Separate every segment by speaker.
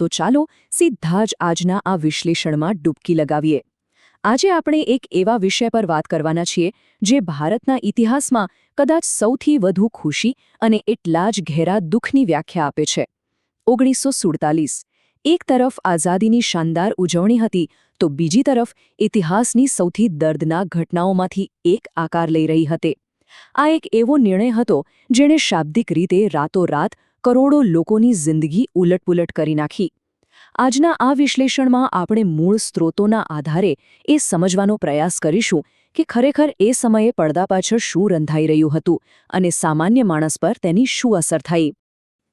Speaker 1: તો ચાલો સીધા જ આજના આ વિશ્લેષણમાં ડૂબકી લગાવીએ. આજે આપણે એક એવા વિષય પર વાત કરવાના છીએ જે ભારતના ઇતિહાસમાં કદાચ સૌથી વધુ ખુશી અને એટલા જ ઘેરા દુઃખની વ્યાખ્યા આપે છે. 1947 એક તરફ આઝાદીની શાનદાર ઉજવણી હતી તો બીજી તરફ ઇતિહાસની સૌથી દર્દનાક ઘટનાઓમાંથી એક આકાર લઈ રહી હતી. આ એક એવો નિર્ણય હતો જેણે શાબ્દિક રીતે રાતોરાત કરોડો લોકોની જિંદગી ઉલટપુલટ કરી નાખી. આજના આ વિશ્લેષણમાં આપણે મૂળ સ્ત્રોતોના આધારે એ સમજવાનો પ્રયાસ કરીશું કે ખરેખર એ સમયે પડદા પાછળ શું રંધાઈ રહ્યું હતું અને સામાન્ય માણસ પર તેની શું અસર થઈ.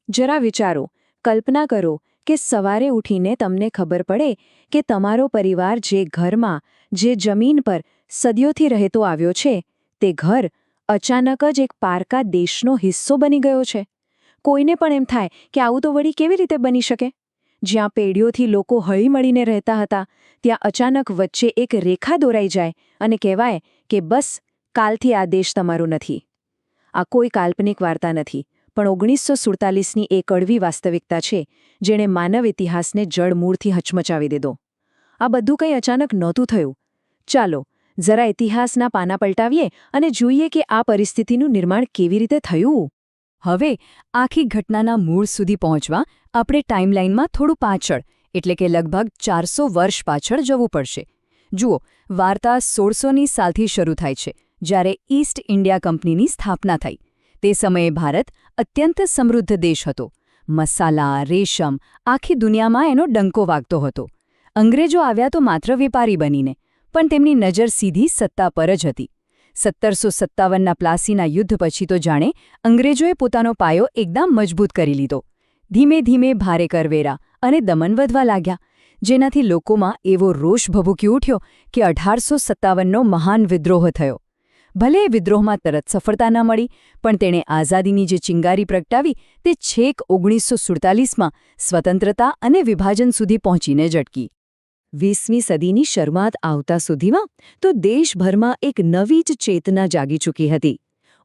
Speaker 1: જરા વિચારો, કલ્પના કરો કે સવારે ઉઠીને તમને ખબર પડે કે તમારો પરિવાર જે ઘરમાં, જે જમીન પર સદીઓથી રહેતો આવ્યો છે, તે ઘર અચાનક જ એક પારકા દેશનો હિસ્સો બની ગયો છે. કોઈને પણ એમ થાય કે આવું તો વળી કેવી રીતે બની શકે? જ્યાં પેઢીઓથી લોકો હળીમળીને રહેતા હતા, ત્યાં અચાનક વચ્ચે એક રેખા દોરાઈ જાય અને કહેવાય કે બસ કાલથી આ દેશ તમારો નથી. આ કોઈ કાલ્પનિક વાર્તા નથી, પણ 1947ની એ કડવી વાસ્તવિકતા છે જેણે માનવ ઇતિહાસને જડમૂળથી હચમચાવી દીધો. આ બધું કંઈ અચાનક નહોતું થયું. ચાલો જરા ઇતિહાસના પાના પલટાવીએ અને જોઈએ કે આ પરિસ્થિતિનું નિર્માણ કેવી રીતે થયું. હવે આખી ઘટનાના મૂળ સુધી પહોંચવા આપણે ટાઈમલાઈનમાં થોડું પાછળ એટલે કે લગભગ 400 વર્ષ પાછળ જવું પડશે. જુઓ, વાર્તા 1600ની સાલથી શરૂ થાય છે, જ્યારે ઈસ્ટ ઇન્ડિયા કંપનીની સ્થાપના થઈ. તે સમયે ભારત અત્યંત સમૃદ્ધ દેશ હતો. મસાલા, રેશમ, આખી દુનિયામાં એનો ડંકો વાગતો હતો. અંગ્રેજો આવ્યા તો માત્ર વેપારી બનીને, પણ તેમની નજર સીધી સત્તા પર જ હતી. 1757ના પ્લાસીના યુદ્ધ પછી તો જાણે અંગ્રેજોએ પોતાનો પાયો એકદમ મજબૂત કરી લીધો. ધીમે ધીમે ભારે કરવેરા અને દમન વધવા લાગ્યા, જેનાથી લોકોમાં એવો રોષ ભભૂકી ઉઠ્યો કે 1857નો મહાન વિદ્રોહ થયો. ભલે એ વિદ્રોહમાં તરત સફળતા ન મળી, પણ તેણે આઝાદીની જે ચિંગારી પ્રગટાવી તે છેક 1947માં સ્વતંત્રતા અને વિભાજન સુધી પહોંચીને જ અટકી. 20મી સદીની શરૂઆત આવતા સુધીમાં તો દેશભરમાં એક નવી જ ચેતના જાગી ચૂકી હતી.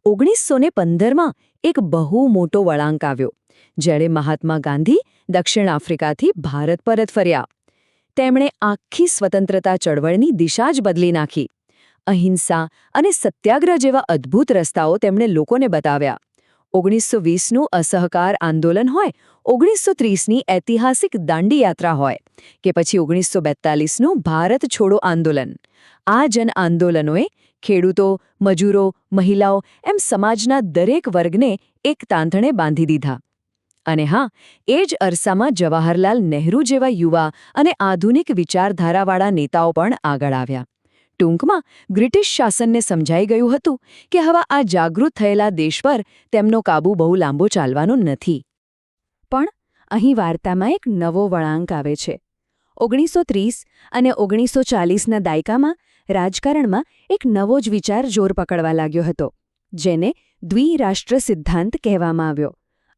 Speaker 1: 1915માં એક બહુ મોટો વળાંક આવ્યો, જ્યારે મહાત્મા ગાંધી દક્ષિણ આફ્રિકાથી ભારત પરત ફર્યા. તેમણે આખી સ્વતંત્રતા ચળવળની દિશા જ બદલી નાખી. અહિંસા અને સત્યાગ્રહ જેવા અદ્ભુત રસ્તાઓ તેમણે લોકોને બતાવ્યા. 1920નું અસહકાર આંદોલન હોય, 1930ની ઐતિહાસિક દાંડી યાત્રા હોય કે પછી 1942નું ભારત છોડો આંદોલન, આ જન આંદોલનોએ ખેડૂતો, મજૂરો, મહિલાઓ એમ સમાજના દરેક વર્ગને એક તાંતણે બાંધી દીધા. અને હા, એ જ અરસામાં જવાહરલાલ નહેરુ જેવા યુવા અને આધુનિક વિચારધારાવાળા નેતાઓ પણ આગળ આવ્યા. ટૂંકમાં બ્રિટિશ શાસનને સમજાઈ ગયું હતું કે હવે આ જાગૃત થયેલા દેશ પર તેમનો કાબૂ બહુ લાંબો ચાલવાનો નથી. પણ અહીં વાર્તામાં એક નવો વળાંક આવે છે. 1930 અને 1940ના દાયકામાં રાજકારણમાં એક નવો જ વિચાર જોર પકડવા લાગ્યો હતો, જેને દ્વિરાષ્ટ્ર સિદ્ધાંત કહેવામાં આવ્યો.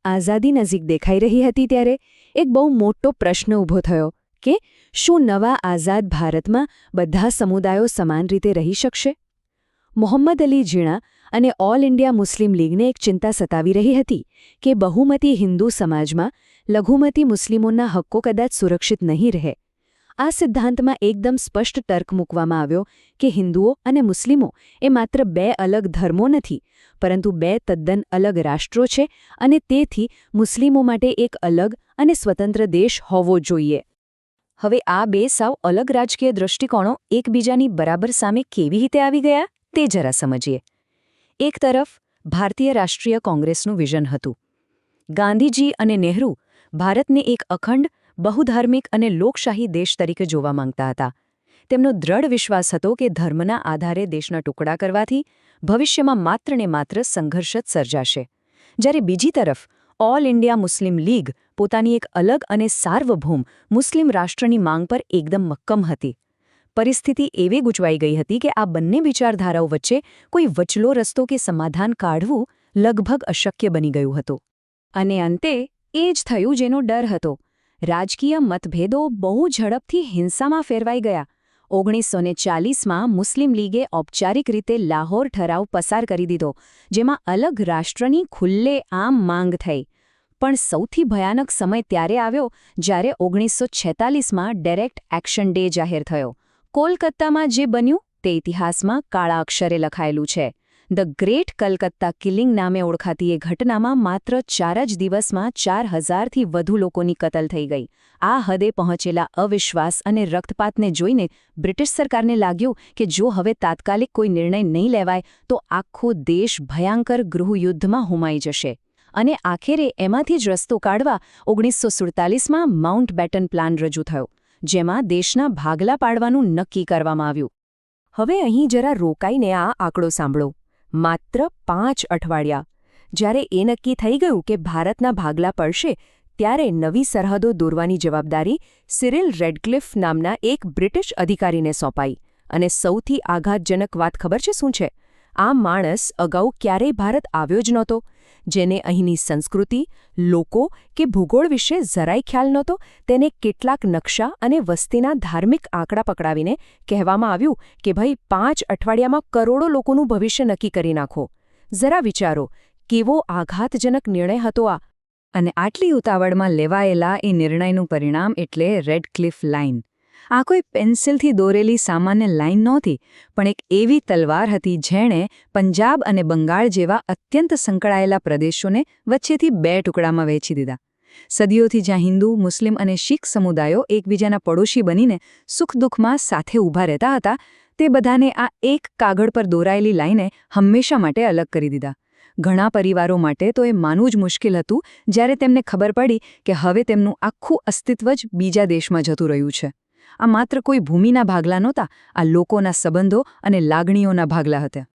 Speaker 1: આઝાદી નજીક દેખાઈ રહી હતી ત્યારે એક બહુ મોટો પ્રશ્ન ઊભો થયો કે શું નવા આઝાદ ભારતમાં બધા સમુદાયો સમાન રીતે રહી શકશે? મોહમ્મદ અલી જીણા અને ઓલ ઇન્ડિયા મુસ્લિમ લીગને એક ચિંતા સતાવી રહી હતી કે બહુમતી હિન્દુ સમાજમાં લઘુમતી મુસ્લિમોના હક્કો કદાચ સુરક્ષિત નહીં રહે. આ સિદ્ધાંતમાં એકદમ સ્પષ્ટ તર્ક મૂકવામાં આવ્યો કે હિન્દુઓ અને મુસ્લિમો એ માત્ર બે અલગ ધર્મો નથી, પરંતુ બે તદ્દન અલગ રાષ્ટ્રો છે અને તેથી મુસ્લિમો માટે એક અલગ અને સ્વતંત્ર દેશ હોવો જોઈએ. હવે આ બે સાવ અલગ રાજકીય દૃષ્ટિકોણો એકબીજાની બરાબર સામે કેવી રીતે આવી ગયા તે જરા સમજીએ. એક તરફ ભારતીય રાષ્ટ્રીય કોંગ્રેસનું વિઝન હતું. ગાંધીજી અને નહેરુ ભારતને એક અખંડ, બહુધાર્મિક અને લોકશાહી દેશ તરીકે જોવા માંગતા હતા. તેમનો દ્રઢ વિશ્વાસ હતો કે ધર્મના આધારે દેશના ટુકડા કરવાથી ભવિષ્યમાં માત્ર ને માત્ર સંઘર્ષ જ સર્જાશે. જ્યારે બીજી તરફ ઓલ ઇન્ડિયા મુસ્લિમ લીગ પોતાની એક અલગ અને સાર્વભૌમ મુસ્લિમ રાષ્ટ્રની માંગ પર એકદમ મક્કમ હતી. પરિસ્થિતિ એવી ગૂંચવાઈ ગઈ હતી કે આ બંને વિચારધારાઓ વચ્ચે કોઈ વચલો રસ્તો કે સમાધાન કાઢવું લગભગ અશક્ય બની ગયું હતું. અને અંતે એ જ થયું જેનો ડર હતો. રાજકીય મતભેદો બહુ ઝડપથી હિંસામાં ફેરવાઈ ગયા. 1940માં મુસ્લિમ લીગે ઔપચારિક રીતે લાહોર ઠરાવ પસાર કરી દીધો, જેમાં અલગ રાષ્ટ્રની ખુલ્લેઆમ માંગ થઈ. પણ સૌથી ભયાનક સમય ત્યારે આવ્યો જ્યારે 1946માં ડાયરેક્ટ એક્શન ડે જાહેર થયો. કોલકાતામાં જે બન્યું તે ઇતિહાસમાં કાળા અક્ષરે લખાયેલું છે. ધ ગ્રેટ કલકત્તા કિલિંગ નામે ઓળખાતી એ ઘટનામાં માત્ર 4 જ દિવસમાં 4000થી વધુ લોકોની કતલ થઈ ગઈ. આ હદે પહોંચેલા અવિશ્વાસ અને રક્તપાતને જોઈને બ્રિટિશ સરકારને લાગ્યું કે જો હવે તાત્કાલિક કોઈ નિર્ણય નહીં લેવાય તો આખો દેશ ભયંકર ગૃહયુદ્ધમાં હુમાઈ જશે. અને આખરે એમાંથી જ રસ્તો કાઢવા 1947માં માઉન્ટ બેટન પ્લાન રજૂ થયો, જેમાં દેશના ભાગલા પાડવાનું નક્કી કરવામાં આવ્યું. હવે અહીં જરા રોકાઈને આ આંકડો સાંભળો. માત્ર 5 અઠવાડિયા. જ્યારે એ નક્કી થઈ ગયું કે ભારતના ભાગલા પડશે, ત્યારે નવી સરહદો દોરવાની જવાબદારી સિરિલ રેડક્લિફ નામના એક બ્રિટિશ અધિકારીને સોંપાઈ. અને સૌથી આઘાતજનક વાત ખબર છે શું છે? આ માણસ અગાઉ ક્યારેય ભારત આવ્યો જ નહોતો, જેને અહીંની સંસ્કૃતિ, લોકો કે ભૂગોળ વિશે જરાય ખ્યાલ નહોતો. તેને કેટલાક નકશા અને વસ્તીના ધાર્મિક આંકડા પકડાવીને કહેવામાં આવ્યું કે ભાઈ 5 અઠવાડિયામાં કરોડો લોકોનું ભવિષ્ય નક્કી કરી નાખો. જરા વિચારો, કેવો આઘાતજનક નિર્ણય હતો આ! અને આટલી ઉતાવળમાં લેવાયેલા એ નિર્ણયનું પરિણામ એટલે રેડક્લિફ લાઇન. આ કોઈ પેન્સિલથી દોરેલી સામાન્ય લાઇન નહોતી, પણ એક એવી તલવાર હતી જેણે પંજાબ અને બંગાળ જેવા અત્યંત સંકળાયેલા પ્રદેશોને વચ્ચેથી 2 ટુકડામાં વહેંચી દીધા. સદીઓથી જ્યાં હિન્દુ, મુસ્લિમ અને શીખ સમુદાયો એકબીજાના પડોશી બનીને સુખ-દુઃખમાં સાથે ઊભા રહેતા હતા, તે બધાને આ એક કાગળ પર દોરાયેલી લાઇને હંમેશા માટે અલગ કરી દીધા. ઘણા પરિવારો માટે તો એ માનવું જ મુશ્કેલ હતું જ્યારે તેમને ખબર પડી કે હવે તેમનું આખું અસ્તિત્વ જ બીજા દેશમાં જતું રહ્યું છે. આ માત્ર કોઈ ભૂમિના ભાગલા નહોતા, આ લોકોના સંબંધો અને લાગણીઓના ભાગલા હતા.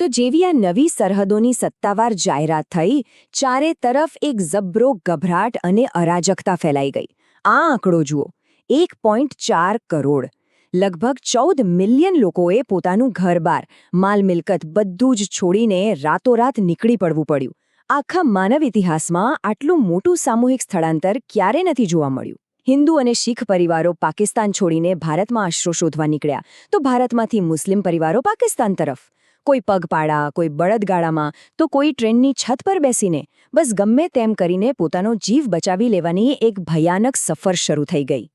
Speaker 1: તો જેવી આ નવી સરહદોની સત્તાવાર જાહેરાત થઈ, ચારે તરફ એક જબરો ગભરાટ અને અરાજકતા ફેલાઈ ગઈ. આ આંકડો જુઓ, 1.4 કરોડ. લગભગ 14 મિલિયન લોકોએ પોતાનું ઘર-બાર, માલ-મિલકત બધું જ છોડીને રાતોરાત નીકળી પડવું પડ્યું. આખા માનવ ઇતિહાસમાં આટલું મોટું સામૂહિક સ્થળાંતર ક્યારે નથી જોવા મળ્યું. હિન્દુ અને શીખ પરિવારો પાકિસ્તાન છોડીને ભારતમાં આશરો શોધવા નીકળ્યા, તો ભારતમાંથી મુસ્લિમ પરિવારો પાકિસ્તાન તરફ. કોઈ પગપાળા, કોઈ બળદગાડામાં, તો કોઈ ટ્રેનની છત પર બેસીને, બસ ગમે તેમ કરીને પોતાનો જીવ બચાવી લેવાની એક ભયાનક સફર શરૂ થઈ ગઈ.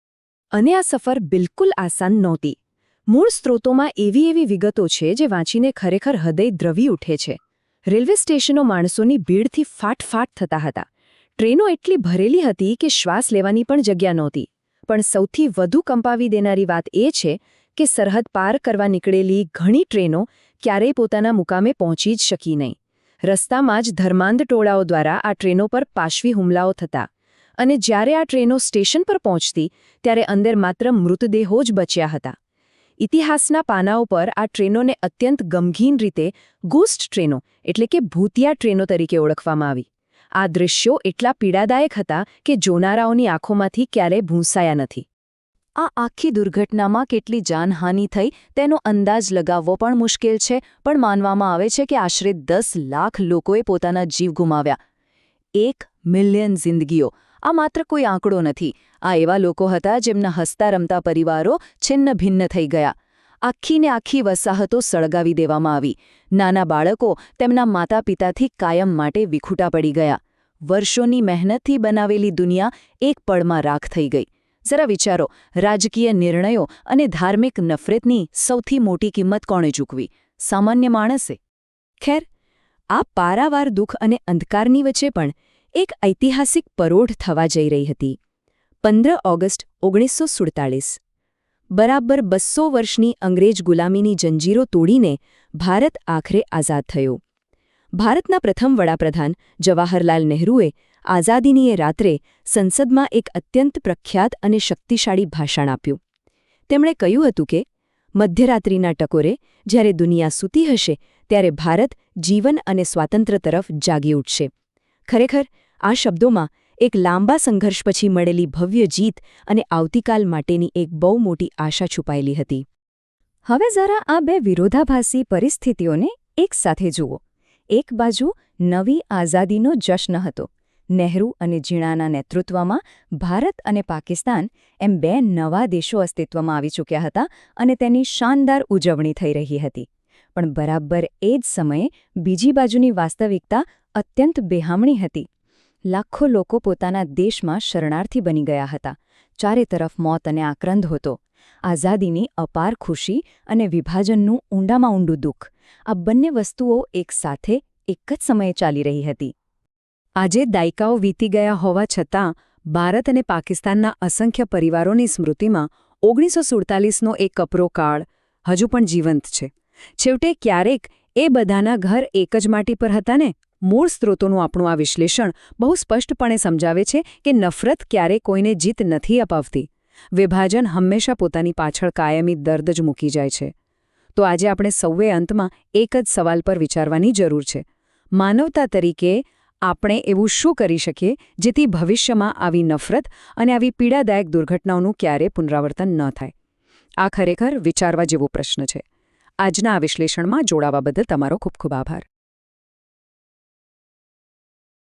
Speaker 1: અને આ સફર બિલકુલ આસાન નહોતી. મૂળ સ્ત્રોતોમાં એવી વિગતો છે જે વાંચીને ખરેખર હૃદય દ્રવી ઉઠે છે. રેલવે સ્ટેશનો માણસોની ભીડથી ફાટફાટ થતા હતા. ટ્રેનો એટલી ભરેલી હતી કે શ્વાસ લેવાની પણ જગ્યા નહોતી. પણ સૌથી વધુ કંપાવી દેનારી વાત એ છે કે સરહદ પાર કરવા નીકળેલી ઘણી ટ્રેનો ક્યારેય પોતાના મુકામે પહોંચી જ શકી નહીં. રસ્તામાં જ ધર્માંધ ટોળાઓ દ્વારા આ ટ્રેનો પર પાશવી હુમલાઓ થતા. અને જ્યારે આ ટ્રેનો સ્ટેશન પર પહોંચતી, ત્યારે અંદર માત્ર મૃતદેહો જ બચ્યા હતા. ઇતિહાસના પાનાઓ પર આ ટ્રેનોને અત્યંત ગમગીન રીતે ગોસ્ટ ટ્રેનો એટલે કે ભૂતિયા ટ્રેનો તરીકે ઓળખવામાં આવી. આ દૃશ્યો એટલા પીડાદાયક હતા કે જોનારાઓની આંખોમાંથી ક્યારેય ભૂંસાયા નથી. આ આખી દુર્ઘટનામાં કેટલી જાનહાનિ થઈ તેનો અંદાજ લગાવવો પણ મુશ્કેલ છે, પણ માનવામાં આવે છે કે આશરે 10 લાખ લોકોએ પોતાના જીવ ગુમાવ્યા. 1 મિલિયન જિંદગીઓ. આ માત્ર કોઈ આંકડો નથી. આ એવા લોકો હતા જેમના હસતા રમતા પરિવારો છિન્ન ભિન્ન થઈ ગયા. આખીને આખી વસાહતો સળગાવી દેવામાં આવી. નાના બાળકો તેમના માતા પિતાથી કાયમ માટે વિખૂટા પડી ગયા. વર્ષોની મહેનતથી બનાવેલી દુનિયા એક પળમાં રાખ થઈ ગઈ. જરા વિચારો, રાજકીય નિર્ણયો અને ધાર્મિક નફરતની સૌથી મોટી કિંમત કોણે ચૂકવી? સામાન્ય માણસે. ખેર, આ પારાવાર દુઃખ અને અંધકારની વચ્ચે પણ એક ઐતિહાસિક પરોઢ થવા જઈ રહી હતી. 15 ઓગસ્ટ 1947. બરાબર 200 વર્ષની અંગ્રેજ ગુલામીની જંજીરો તોડીને ભારત આખરે આઝાદ થયો. ભારતના પ્રથમ વડાપ્રધાન જવાહરલાલ નહેરુએ આઝાદીની એ રાત્રે સંસદમાં એક અત્યંત પ્રખ્યાત અને શક્તિશાળી ભાષણ આપ્યું. તેમણે કહ્યું હતું કે મધ્યરાત્રિના ટકોરે જ્યારે દુનિયા સૂતી હશે, ત્યારે ભારત જીવન અને સ્વાતંત્ર્ય તરફ જાગી ઉઠશે. ખરેખર, આ શબ્દોમાં એક લાંબા સંઘર્ષ પછી મળેલી ભવ્ય જીત અને આવતીકાલ માટેની એક બહુ મોટી આશા છુપાયેલી હતી. હવે જરા આ બે વિરોધાભાસી પરિસ્થિતિઓને એકસાથે જુઓ. એક બાજુ નવી આઝાદીનો જશ્ન હતો. નહેરુ અને જીણાના નેતૃત્વમાં ભારત અને પાકિસ્તાન એમ 2 નવા દેશો અસ્તિત્વમાં આવી ચૂક્યા હતા અને તેની શાનદાર ઉજવણી થઈ રહી હતી. પણ બરાબર એ જ સમયે બીજી બાજુની વાસ્તવિકતા અત્યંત બેહામણી હતી. લાખો લોકો પોતાના દેશમાં શરણાર્થી બની ગયા હતા. ચારે તરફ મોત અને આક્રંદ હતો. આઝાદીની અપાર ખુશી અને વિભાજનનું ઊંડામાં ઊંડું દુઃખ, આ બંને વસ્તુઓ એકસાથે એક જ સમયે ચાલી રહી હતી. આજે દાયકાઓ વીતી ગયા હોવા છતાં ભારત અને પાકિસ્તાનના અસંખ્ય પરિવારોની સ્મૃતિમાં 1947નો એક કપરો કાળ હજુ પણ જીવંત છે. છેવટે ક્યારેક એ બધાના ઘર એક જ માટી પર હતા ને? મૂળ સ્ત્રોતોનું આપણું આ વિશ્લેષણ બહુ સ્પષ્ટપણે સમજાવે છે કે નફરત ક્યારેય કોઈને જીત નથી અપાવતી. વિભાજન હંમેશા પોતાની પાછળ કાયમી દર્દ જ મૂકી જાય છે. તો આજે આપણે સૌએ અંતમાં એક જ સવાલ પર વિચારવાની જરૂર છે. માનવતા તરીકે આપણે એવું શું કરી શકીએ જેથી ભવિષ્યમાં આવી નફરત અને આવી પીડાદાયક દુર્ઘટનાઓનું ક્યારેય પુનરાવર્તન ન થાય? આ ખરેખર વિચારવા જેવો પ્રશ્ન છે. આજના આ વિશ્લેષણમાં જોડાવા બદલ તમારો ખૂબ ખૂબ આભાર.